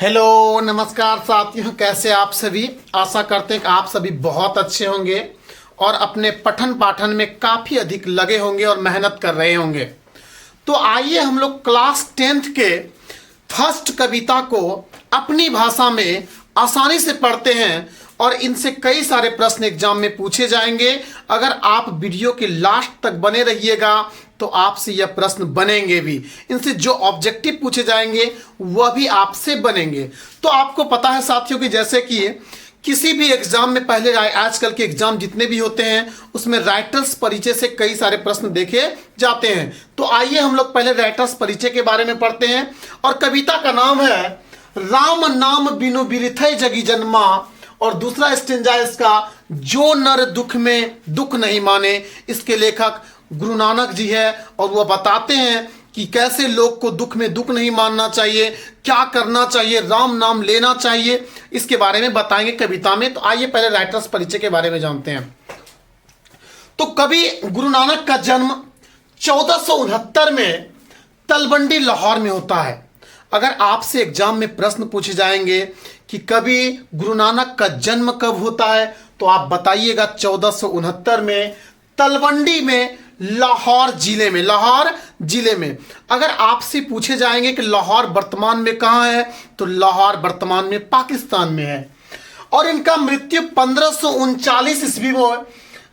Hello नमस्कार साथियों, कैसे आप सभी। आशा करते हैं कि आप सभी बहुत अच्छे होंगे और अपने पठन पाठन में काफ़ी अधिक लगे होंगे और मेहनत कर रहे होंगे। तो आइए हम लोग क्लास 10th के फर्स्ट कविता को अपनी भाषा में आसानी से पढ़ते हैं और इनसे कई सारे प्रश्न एग्जाम में पूछे जाएंगे। अगर आप वीडियो के लास्ट तक बने रहिएगा तो आपसे यह प्रश्न बनेंगे भी। इनसे जो ऑब्जेक्टिव पूछे जाएंगे वह भी आपसे बनेंगे। तो आपको पता है साथियों कि जैसे कि किसी भी एग्जाम में पहले आजकल के एग्जाम जितने भी होते हैं उसमें राइटर्स परिचय से कई सारे प्रश्न देखे जाते हैं। तो आइए हम लोग पहले राइटर्स परिचय के बारे में पढ़ते हैं। और कविता का नाम है राम नाम बिनु बिरथै जगी जन्मा, और दूसरा स्टेंजा इसका जो नर दुख में दुख नहीं माने। इसके लेखक गुरु नानक जी है और वह बताते हैं कि कैसे लोग को दुख में दुख नहीं मानना चाहिए, क्या करना चाहिए, राम नाम लेना चाहिए, इसके बारे में बताएंगे कविता में। तो आइए पहले राइटर्स परिचय के बारे में जानते हैं। तो कवि गुरु नानक का जन्म 1469 में तलवंडी लाहौर में होता है। अगर आपसे एग्जाम में प्रश्न पूछे जाएंगे कि कवि गुरु नानक का जन्म कब होता है तो आप बताइएगा 1469 में तलवंडी में, लाहौर जिले में। अगर आपसे पूछे जाएंगे कि लाहौर वर्तमान में कहाँ है तो लाहौर वर्तमान में पाकिस्तान में है। और इनका मृत्यु 1539 ईस्वी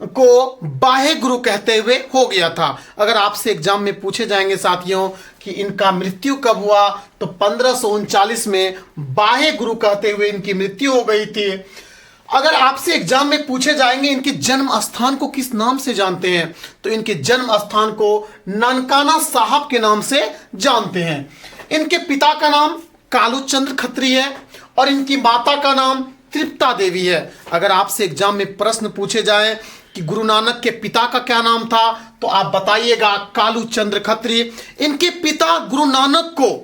को बाहे गुरु कहते हुए हो गया था। अगर आपसे एग्जाम में पूछे जाएंगे साथियों कि इनका मृत्यु कब हुआ तो 1539 में बाहे गुरु कहते हुए इनकी मृत्यु हो गई थी। अगर आपसे एग्जाम में पूछे जाएंगे इनके जन्म स्थान को किस नाम से जानते हैं तो इनके जन्म स्थान को ननकाना साहब के नाम से जानते हैं। इनके पिता का नाम कालूचंद्र खत्री है और इनकी माता का नाम तृप्ता देवी है। अगर आपसे एग्जाम में प्रश्न पूछे जाएं कि गुरु नानक के पिता का क्या नाम था तो आप बताइएगा कालूचंद्र खत्री। इनके पिता गुरु नानक को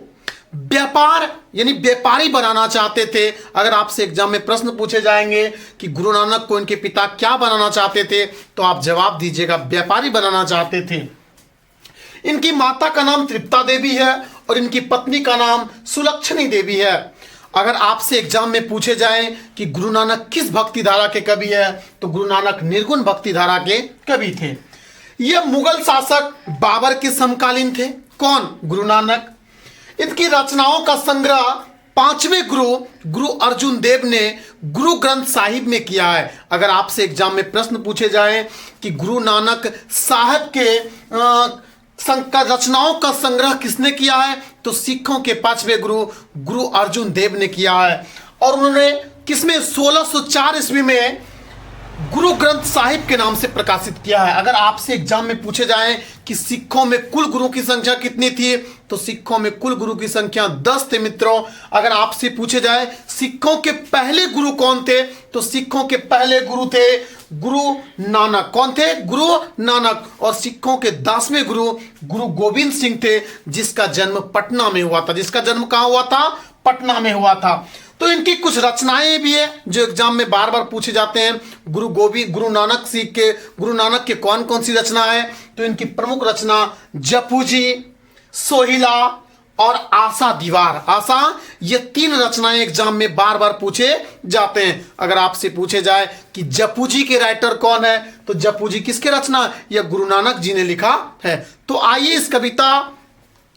व्यापारी बनाना चाहते थे। अगर आपसे एग्जाम में प्रश्न पूछे जाएंगे कि गुरु नानक को इनके पिता क्या बनाना चाहते थे तो आप जवाब दीजिएगा व्यापारी बनाना चाहते थे। इनकी माता का नाम तृप्ता देवी है और इनकी पत्नी का नाम सुलक्षणी देवी है। अगर आपसे एग्जाम में पूछे जाएं कि गुरु नानक किस भक्ति धारा के कवि है तो गुरु नानक निर्गुण भक्ति धारा के कवि थे। यह मुगल शासक बाबर के समकालीन थे। कौन? गुरु नानक। इनकी रचनाओं का संग्रह 5वें गुरु अर्जुन देव ने गुरु ग्रंथ साहिब में किया है। अगर आपसे एग्जाम में प्रश्न पूछे जाएं कि गुरु नानक साहब के रचनाओं का संग्रह किसने किया है तो सिखों के 5वें गुरु अर्जुन देव ने किया है। और उन्होंने किसमें 1604 ईस्वी में गुरु ग्रंथ साहिब के नाम से प्रकाशित किया है। अगर आपसे एग्जाम में पूछे जाएं कि सिखों में कुल गुरु की संख्या कितनी थी तो सिखों में कुल गुरु की संख्या 10 थे मित्रों। अगर आपसे पूछे जाए सिखों के पहले गुरु कौन थे तो सिखों के पहले गुरु थे गुरु नानक। कौन थे? गुरु नानक। और सिखों के 10वें गुरु गोविंद सिंह थे जिसका जन्म पटना में हुआ था। जिसका जन्म कहाँ हुआ था? पटना में हुआ था। तो इनकी कुछ रचनाएं भी है जो एग्जाम में बार बार पूछे जाते हैं। गुरु नानक के कौन कौन सी रचना है तो इनकी प्रमुख रचना जपू जी, सोहिला और आशा दीवार। ये 3 रचनाएं एग्जाम में बार बार पूछे जाते हैं। अगर आपसे पूछे जाए कि जपू जी के राइटर कौन है तो जपू जी किसके रचना? यह गुरु नानक जी ने लिखा है। तो आइए इस कविता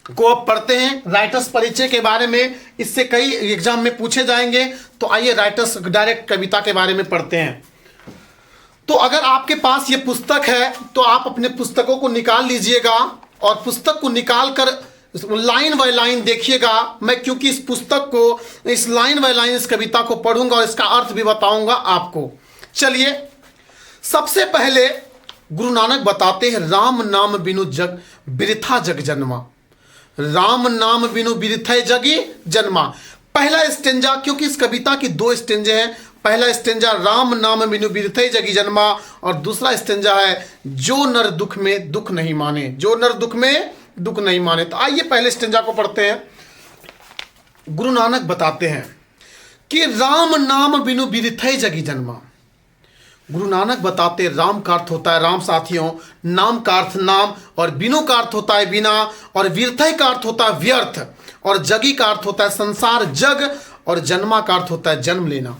को अब पढ़ते हैं राइटर्स परिचय के बारे में। इससे कई एग्जाम में पूछे जाएंगे। तो आइए राइटर्स डायरेक्ट कविता के बारे में पढ़ते हैं। तो अगर आपके पास ये पुस्तक है तो आप अपने पुस्तकों को निकाल लीजिएगा और पुस्तक को निकाल कर लाइन बाय लाइन देखिएगा। मैं क्योंकि इस पुस्तक को इस लाइन बाय लाइन इस कविता को पढ़ूंगा और इसका अर्थ भी बताऊंगा आपको। चलिए, सबसे पहले गुरु नानक बताते हैं राम नाम बिनु बिरथा जग जन्मा। राम नाम बिनु बिरथै जगी जन्मा। पहला स्टेंजा, क्योंकि इस कविता की 2 स्टेंजे हैं। पहला स्टेंजा राम नाम बिनु बिरथै जगी जन्मा और दूसरा स्टेंजा है जो नर दुख में दुख नहीं माने। जो नर दुख में दुख नहीं माने। तो आइए पहले स्टेंजा को पढ़ते हैं। गुरु नानक बताते हैं कि राम नाम बिनु बिरथै जगी जन्मा। गुरु नानक बताते राम का अर्थ होता है राम साथियों, नाम का अर्थ नाम, और बिनु का अर्थ होता है बिना, और विरथय का अर्थ होता है व्यर्थ, और जगी का अर्थ होता है संसार जग, और जन्मा का अर्थ होता है जन्म लेना।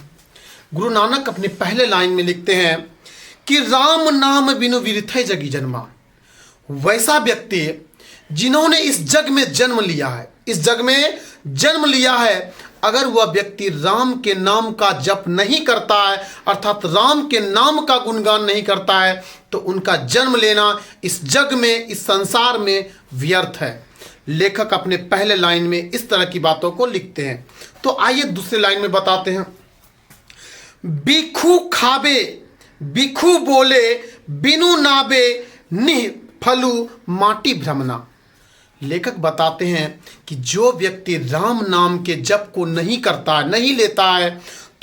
गुरु नानक अपने पहले लाइन में लिखते हैं कि राम नाम बिनु विरथै जगी जन्मा। वैसा व्यक्ति जिन्होंने इस जग में जन्म लिया है, इस जग में जन्म लिया है, अगर वह व्यक्ति राम के नाम का जप नहीं करता है, अर्थात राम के नाम का गुणगान नहीं करता है, तो उनका जन्म लेना इस जग में, इस संसार में व्यर्थ है। लेखक अपने पहले लाइन में इस तरह की बातों को लिखते हैं। तो आइए दूसरे लाइन में बताते हैं। बिखू खाबे बिखू बोले बिनु नाबे निह फलू माटी भ्रमना। लेखक बताते हैं कि जो व्यक्ति राम नाम के जप को नहीं करता, नहीं लेता है,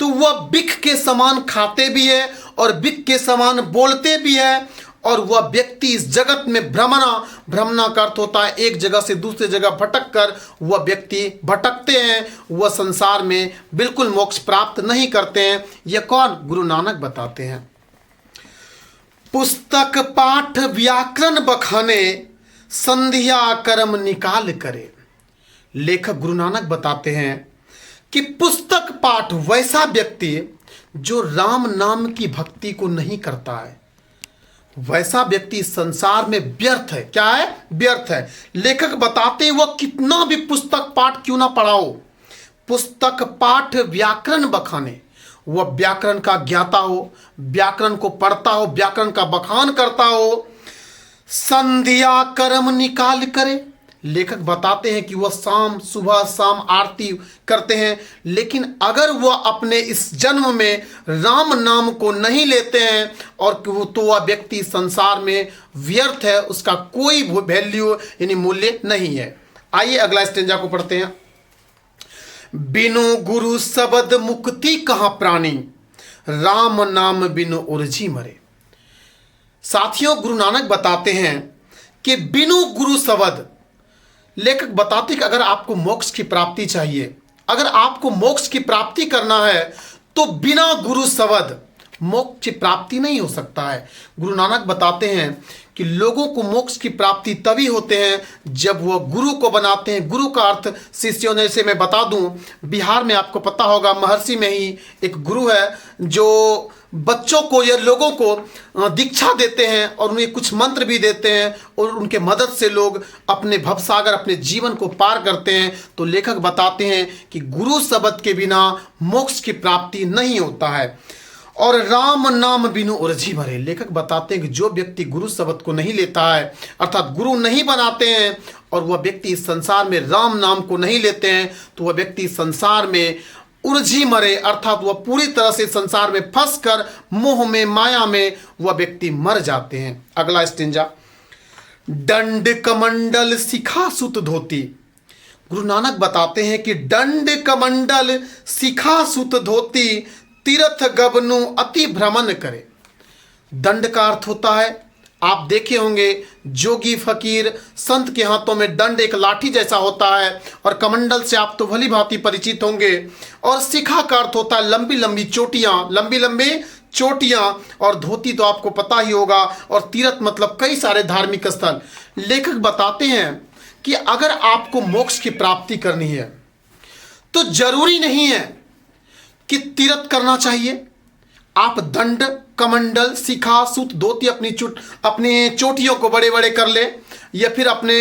तो वह बिख के समान खाते भी है और बिख के समान बोलते भी है, और वह व्यक्ति इस जगत में भ्रमना का अर्थ होता है एक जगह से दूसरी जगह भटक कर वह व्यक्ति भटकते हैं, वह संसार में बिल्कुल मोक्ष प्राप्त नहीं करते हैं। यह कौन? गुरु नानक बताते हैं। पुस्तक पाठ व्याकरण बखाने संध्या कर्म निकाल करे। लेखक गुरु नानक बताते हैं कि पुस्तक पाठ वैसा व्यक्ति जो राम नाम की भक्ति को नहीं करता है, वैसा व्यक्ति संसार में व्यर्थ है। क्या है? व्यर्थ है। लेखक बताते हैं वह कितना भी पुस्तक पाठ क्यों ना पढ़ाओ, पुस्तक पाठ व्याकरण बखाने, वह व्याकरण का ज्ञाता हो, व्याकरण को पढ़ता हो, व्याकरण का बखान करता हो, संध्या कर्म निकाल करे। लेखक बताते हैं कि वह सुबह शाम आरती करते हैं, लेकिन अगर वह अपने इस जन्म में राम नाम को नहीं लेते हैं और तो वह व्यक्ति संसार में व्यर्थ है, उसका कोई वैल्यू यानी मूल्य नहीं है। आइए अगला स्टेंजा को पढ़ते हैं। बिनु गुरु शब्द मुक्ति कहाँ प्राणी, राम नाम बिनु उर्जी मरे। साथियों, गुरु नानक बताते हैं कि बिनु गुरु शब्द, लेखक बताते हैं कि अगर आपको मोक्ष की प्राप्ति चाहिए, अगर आपको मोक्ष की प्राप्ति करना है, तो बिना गुरु शब्द मोक्ष की प्राप्ति नहीं हो सकता है। गुरु नानक बताते हैं कि लोगों को मोक्ष की प्राप्ति तभी होते हैं जब वह गुरु को बनाते हैं। गुरु का अर्थ शिष्यों, जैसे मैं बता दूं, बिहार में आपको पता होगा महर्षि में ही एक गुरु है जो बच्चों को या लोगों को दीक्षा देते हैं और उन्हें कुछ मंत्र भी देते हैं और उनके मदद से लोग अपने भवसागर, अपने जीवन को पार करते हैं। तो लेखक बताते हैं कि गुरु शब्द के बिना मोक्ष की प्राप्ति नहीं होता है। और राम नाम बिनु उर्जी भरे। लेखक बताते हैं कि जो व्यक्ति गुरु शब्द को नहीं लेता है, अर्थात गुरु नहीं बनाते हैं, और वह व्यक्ति इस संसार में राम नाम को नहीं लेते हैं, तो वह व्यक्ति संसार में उर्जी मरे, अर्थात वह पूरी तरह से संसार में फंसकर मोह में, माया में वह व्यक्ति मर जाते हैं। अगला स्टेंजा। दंड कमंडल शिखा सुत धोती। गुरु नानक बताते हैं कि दंड कमंडल शिखा सुत धोती तीर्थ गबनु अति भ्रमण करे। दंड का अर्थ होता है, आप देखे होंगे जोगी फकीर संत के हाथों में दंड एक लाठी जैसा होता है, और कमंडल से आप तो भली भांति परिचित होंगे। और शिखा का अर्थ होता है लंबी लंबी चोटियां, लंबी लंबी चोटियां, और धोती तो आपको पता ही होगा, और तीर्थ मतलब कई सारे धार्मिक स्थल। लेखक बताते हैं कि अगर आपको मोक्ष की प्राप्ति करनी है तो जरूरी नहीं है कि तीर्थ करना चाहिए। आप दंड कमंडल शिखा सूत धोती अपनी चोटियों को बड़े बड़े कर ले, या फिर अपने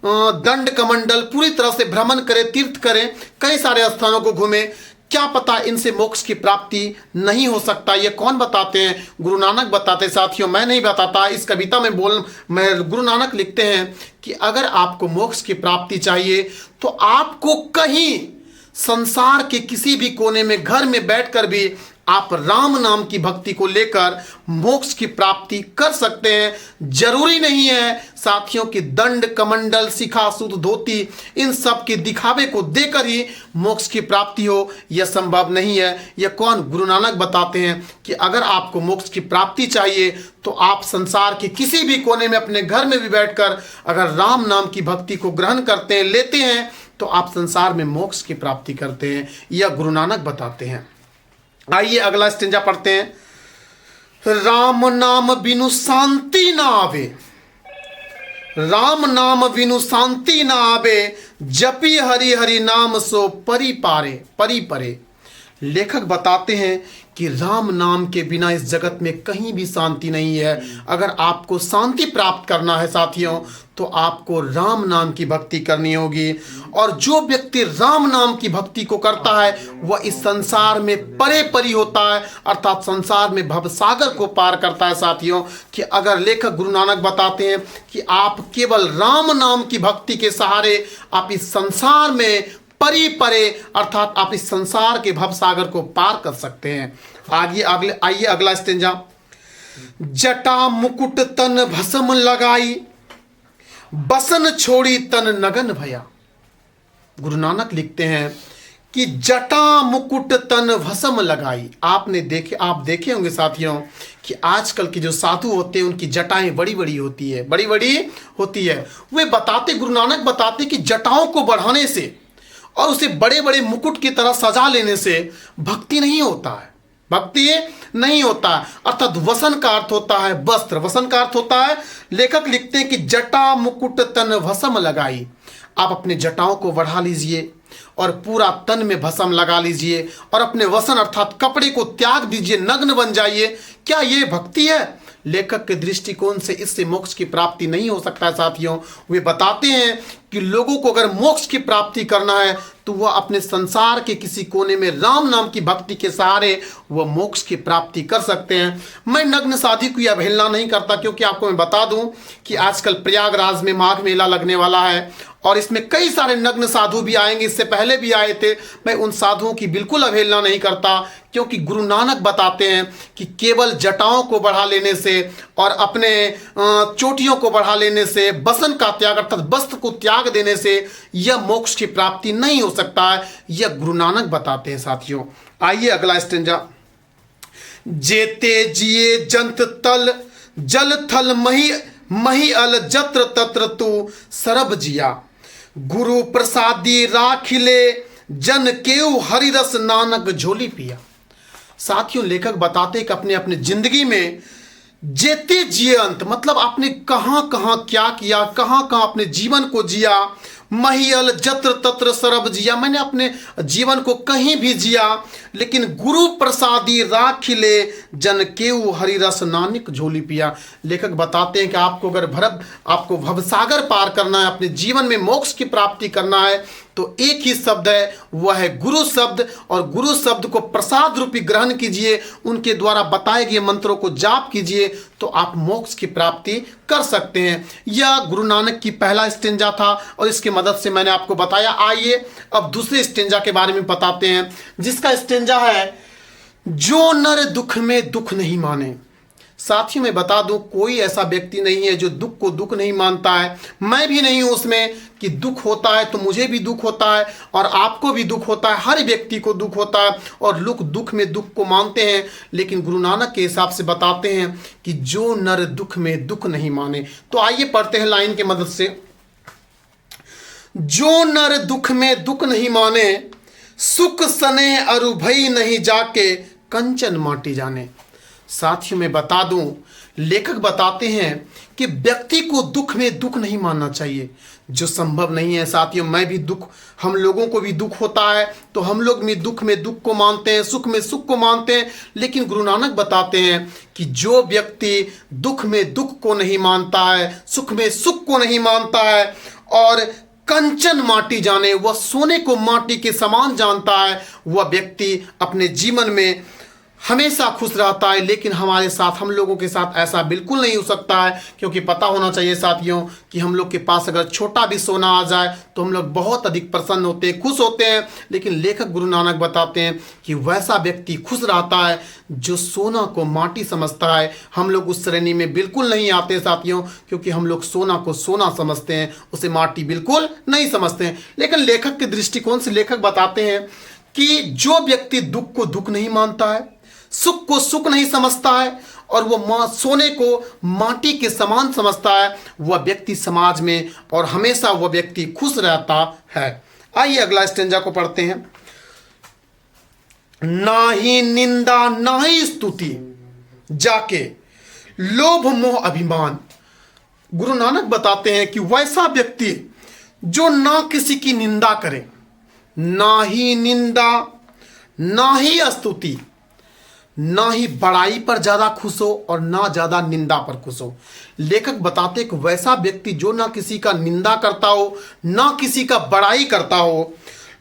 दंड कमंडल पूरी तरह से भ्रमण करें, तीर्थ करें, कई सारे स्थानों को घूमें, क्या पता इनसे मोक्ष की प्राप्ति नहीं हो सकता। ये कौन बताते हैं? गुरु नानक बताते। साथियों, मैं नहीं बताता, इस कविता में गुरु नानक लिखते हैं कि अगर आपको मोक्ष की प्राप्ति चाहिए तो आपको कहीं संसार के किसी भी कोने में घर में बैठकर भी आप राम नाम की भक्ति को लेकर मोक्ष की प्राप्ति कर सकते हैं। जरूरी नहीं है साथियों कि दंड कमंडल शिखा सूत धोती इन सब के दिखावे को देकर ही मोक्ष की प्राप्ति हो, यह संभव नहीं है। यह कौन? गुरु नानक बताते हैं कि अगर आपको मोक्ष की प्राप्ति चाहिए तो आप संसार के किसी भी कोने में अपने घर में भी बैठकर अगर राम नाम की भक्ति को ग्रहण करते हैं, लेते हैं, तो आप संसार में मोक्ष की प्राप्ति करते हैं। यह गुरु नानक बताते हैं। आइए अगला स्टेंजा पढ़ते हैं। राम नाम बिनु शांति ना आवे, राम नाम विनु शांति न आवे, जपी हरि हरि नाम सो परि पारे परि परे। लेखक बताते हैं कि राम नाम के बिना इस जगत में कहीं भी शांति नहीं है। अगर आपको शांति प्राप्त करना है साथियों, तो आपको राम नाम की भक्ति करनी होगी। और जो व्यक्ति राम नाम की भक्ति को करता है वह इस संसार में परे परी होता है, अर्थात संसार में भवसागर को पार करता है साथियों। कि अगर लेखक गुरु नानक बताते हैं कि आप केवल राम नाम की भक्ति के सहारे आप इस संसार में परी परे, अर्थात आप इस संसार के भवसागर को पार कर सकते हैं। आइए अगला स्टेंजा। जटा मुकुट तन भस्म लगाई, बसन छोड़ी तन नगन भया। गुरु नानक लिखते हैं कि जटा मुकुट तन भस्म लगाई। आप देखे होंगे साथियों कि आजकल के जो साधु होते हैं उनकी जटाएं बड़ी बड़ी होती है। वे बताते, गुरु नानक बताते कि जटाओं को बढ़ाने से और उसे बड़े बड़े मुकुट की तरह सजा लेने से भक्ति नहीं होता है। अर्थात वसन का अर्थ होता है वस्त्र, वसन का अर्थ होता है। लेखक लिखते हैं कि जटा मुकुट तन भस्म लगाई। आप अपने जटाओं को बढ़ा लीजिए और पूरा तन में भस्म लगा लीजिए और अपने वसन अर्थात कपड़े को त्याग दीजिए, नग्न बन जाइए। क्या ये भक्ति है? लेखक के दृष्टिकोण से इससे मोक्ष की प्राप्ति नहीं हो सकता है साथियों। वे बताते हैं कि लोगों को अगर मोक्ष की प्राप्ति करना है तो वह अपने संसार के किसी कोने में राम नाम की भक्ति के सहारे वह मोक्ष की प्राप्ति कर सकते हैं। मैं नग्न साधु की अवहेलना नहीं करता, क्योंकि आपको मैं बता दूं कि आजकल प्रयागराज में माघ मेला लगने वाला है और इसमें कई सारे नग्न साधु भी आएंगे, इससे पहले भी आए थे। मैं उन साधुओं की बिल्कुल अवहेलना नहीं करता, क्योंकि गुरु नानक बताते हैं कि केवल जटाओं को बढ़ा लेने से और अपने चोटियों को बढ़ा लेने से, बसन का त्याग अर्थात वस्त्र को त्याग देने से यह मोक्ष की प्राप्ति नहीं हो सकता है। यह गुरु नानक बताते हैं साथियों। आइए अगला स्टेंजा। जेते जिए जंत तल जल थल मही अल जत्र तत्र तू सरब जिया, गुरु प्रसादी राखिले जन केउ हरिरस नानक झोली पिया। साथियों, लेखक बताते कि अपने अपने जिंदगी में जेते जिए अंत, मतलब आपने कहां कहां क्या किया, कहां कहां अपने जीवन को जिया। महियल जत्र तत्र सरब जिया, मैंने अपने जीवन को कहीं भी जिया, लेकिन गुरु प्रसादी राखिले जन केउ हरिरस नानक झोली पिया। लेखक बताते हैं कि आपको भवसागर पार करना है, अपने जीवन में मोक्ष की प्राप्ति करना है, तो एक ही शब्द है, वह है गुरु शब्द। और गुरु शब्द को प्रसाद रूपी ग्रहण कीजिए, उनके द्वारा बताए गए मंत्रों को जाप कीजिए, तो आप मोक्ष की प्राप्ति कर सकते हैं। यह गुरु नानक की पहला स्टेंजा था और इसकी मदद से मैंने आपको बताया। आइए अब दूसरे स्टेंजा के बारे में बताते हैं, जिसका स्टेंजा है जो नर दुख में दुख नहीं माने। साथियों, मैं बता दूं, कोई ऐसा व्यक्ति नहीं है जो दुख को दुख नहीं मानता है। मैं भी नहीं हूं उसमें कि दुख होता है तो मुझे भी दुख होता है और आपको भी दुख होता है, हर व्यक्ति को दुख होता है और लोग दुख में दुख को मानते हैं। लेकिन गुरु नानक के हिसाब से बताते हैं कि जो नर दुख में दुख नहीं माने। तो आइए पढ़ते हैं लाइन की मदद से। जो नर दुख में दुख नहीं माने, सुख सने अरु भई नहीं जाके कंचन माटी जाने। साथियों, मैं बता दूं, लेखक बताते हैं कि व्यक्ति को दुख में दुख नहीं मानना चाहिए, जो संभव नहीं है। साथियों, मैं भी हम लोगों को भी दुख होता है, तो हम लोग भी दुख में दुख को मानते हैं, सुख में सुख को मानते हैं। लेकिन गुरु नानक बताते हैं कि जो व्यक्ति दुख में दुख को नहीं मानता है, सुख में सुख को नहीं मानता है और कंचन माटी जाने, वह सोने को माटी के समान जानता है, वह व्यक्ति अपने जीवन में हमेशा खुश रहता है। लेकिन हमारे साथ, हम लोगों के साथ ऐसा बिल्कुल नहीं हो सकता है, क्योंकि पता होना चाहिए साथियों कि हम लोग के पास अगर छोटा भी सोना आ जाए तो हम लोग बहुत अधिक प्रसन्न होते हैं, खुश होते हैं। लेकिन लेखक गुरु नानक बताते हैं कि वैसा व्यक्ति खुश रहता है जो सोना को माटी समझता है। हम लोग उस श्रेणी में बिल्कुल नहीं आते साथियों, क्योंकि हम लोग सोना को सोना समझते हैं, उसे माटी बिल्कुल नहीं समझते हैं। लेकिन लेखक के दृष्टिकोण से लेखक बताते हैं कि जो व्यक्ति दुख को दुख नहीं मानता है, सुख को सुख नहीं समझता है और वो सोने को माटी के समान समझता है, वह व्यक्ति समाज में और हमेशा वह व्यक्ति खुश रहता है। आइए अगला स्टेंजा को पढ़ते हैं। ना ही निंदा ना ही स्तुति जाके लोभ मोह अभिमान। गुरु नानक बताते हैं कि वैसा व्यक्ति जो ना किसी की निंदा करे, ना ही निंदा, ना ही स्तुति, ना ही बड़ाई पर ज्यादा खुश हो और ना ज्यादा निंदा पर खुश हो। लेखक बताते हैं कि वैसा व्यक्ति जो ना किसी का निंदा करता हो, ना किसी का बड़ाई करता हो,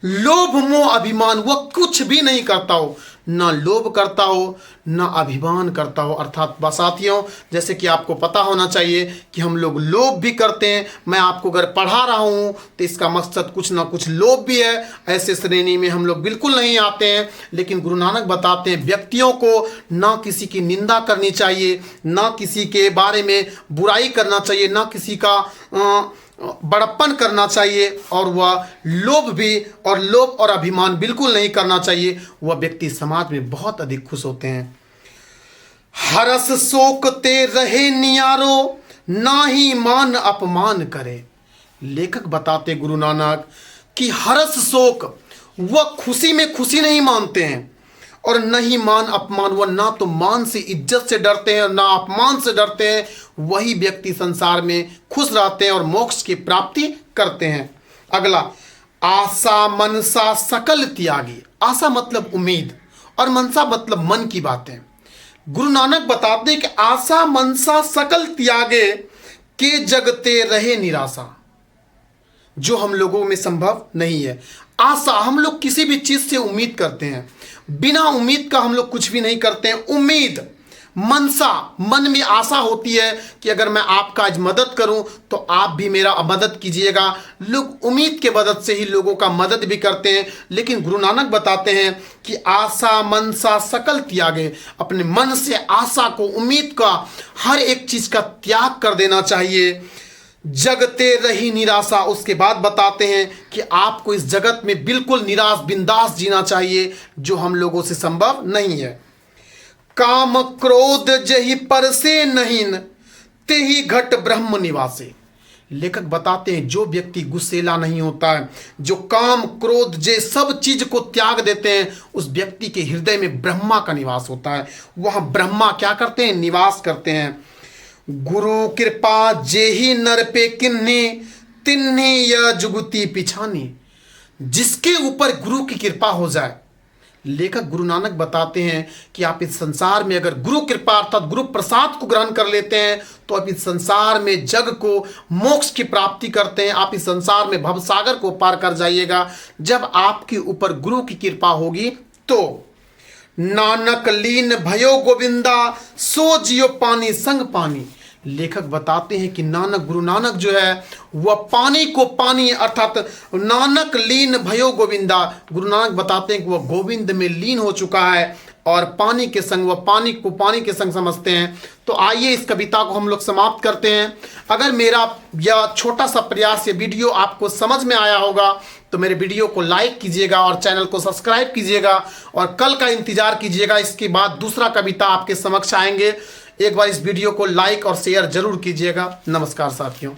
लोभ मोह अभिमान वह कुछ भी नहीं करता हो, ना लोभ करता हो ना अभिमान करता हो। अर्थात साथियों, जैसे कि आपको पता होना चाहिए कि हम लोग लोभ भी करते हैं। मैं आपको अगर पढ़ा रहा हूँ तो इसका मकसद कुछ ना कुछ लोभ भी है। ऐसे श्रेणी में हम लोग बिल्कुल नहीं आते हैं। लेकिन गुरु नानक बताते हैं व्यक्तियों को ना किसी की निंदा करनी चाहिए, ना किसी के बारे में बुराई करना चाहिए, ना किसी का बड़प्पन करना चाहिए, और वह लोभ और अभिमान बिल्कुल नहीं करना चाहिए। वह व्यक्ति समाज में बहुत अधिक खुश होते हैं। हरस शोक ते रहे नियारो, ना ही मान अपमान करे। लेखक बताते गुरु नानक कि हरस शोक वह खुशी में खुशी नहीं मानते हैं, और न ही मान अपमान, वह ना तो मान से इज्जत से डरते हैं और ना अपमान से डरते हैं। वही व्यक्ति संसार में खुश रहते हैं और मोक्ष की प्राप्ति करते हैं। अगला, आशा मनसा सकल त्यागी। आशा मतलब उम्मीद और मनसा मतलब मन की बातें। गुरु नानक बताते हैं कि आशा मनसा सकल त्यागे के जगते रहे निराशा, जो हम लोगों में संभव नहीं है। आशा, हम लोग किसी भी चीज से उम्मीद करते हैं, बिना उम्मीद का हम लोग कुछ भी नहीं करते हैं। उम्मीद, मनसा, मन में आशा होती है कि अगर मैं आपका आज मदद करूं तो आप भी मेरा मदद कीजिएगा। लोग उम्मीद के मदद से ही लोगों का मदद भी करते हैं। लेकिन गुरु नानक बताते हैं कि आशा मनसा सकल त्यागे, अपने मन से आशा को, उम्मीद का, हर एक चीज का त्याग कर देना चाहिए। जगते रही निराशा, उसके बाद बताते हैं कि आपको इस जगत में बिल्कुल निराश बिंदास जीना चाहिए, जो हम लोगों से संभव नहीं है। काम क्रोध जही पर से नहीं, ते ही घट ब्रह्म निवासे। लेखक बताते हैं जो व्यक्ति गुस्सेला नहीं होता है, जो काम क्रोध जे सब चीज को त्याग देते हैं, उस व्यक्ति के हृदय में ब्रह्मा का निवास होता है। वह ब्रह्मा क्या करते हैं? निवास करते हैं। गुरु कृपा जेहि नर पे किन्नी, तिन्ही यह जुगती पिछानी। जिसके ऊपर गुरु की कृपा हो जाए, लेखक गुरु नानक बताते हैं कि आप इस संसार में अगर गुरु कृपा अर्थात गुरु प्रसाद को ग्रहण कर लेते हैं तो आप इस संसार में जग को मोक्ष की प्राप्ति करते हैं। आप इस संसार में भवसागर को पार कर जाइएगा। जब आपके ऊपर गुरु की कृपा होगी तो नानक लीन भयो गोविंदा, सो जियो पानी संग पानी। लेखक बताते हैं कि गुरु नानक जो है वह पानी को पानी अर्थात नानक लीन भयो गोविंदा। गुरु नानक बताते हैं कि वह गोविंद में लीन हो चुका है और पानी के संग, वह पानी को पानी के संग समझते हैं। तो आइए इस कविता को हम लोग समाप्त करते हैं। अगर मेरा यह छोटा सा प्रयास, ये वीडियो आपको समझ में आया होगा तो मेरे वीडियो को लाइक कीजिएगा और चैनल को सब्सक्राइब कीजिएगा और कल का इंतजार कीजिएगा। इसके बाद दूसरा कविता आपके समक्ष आएंगे। एक बार इस वीडियो को लाइक और शेयर जरूर कीजिएगा। नमस्कार साथियों।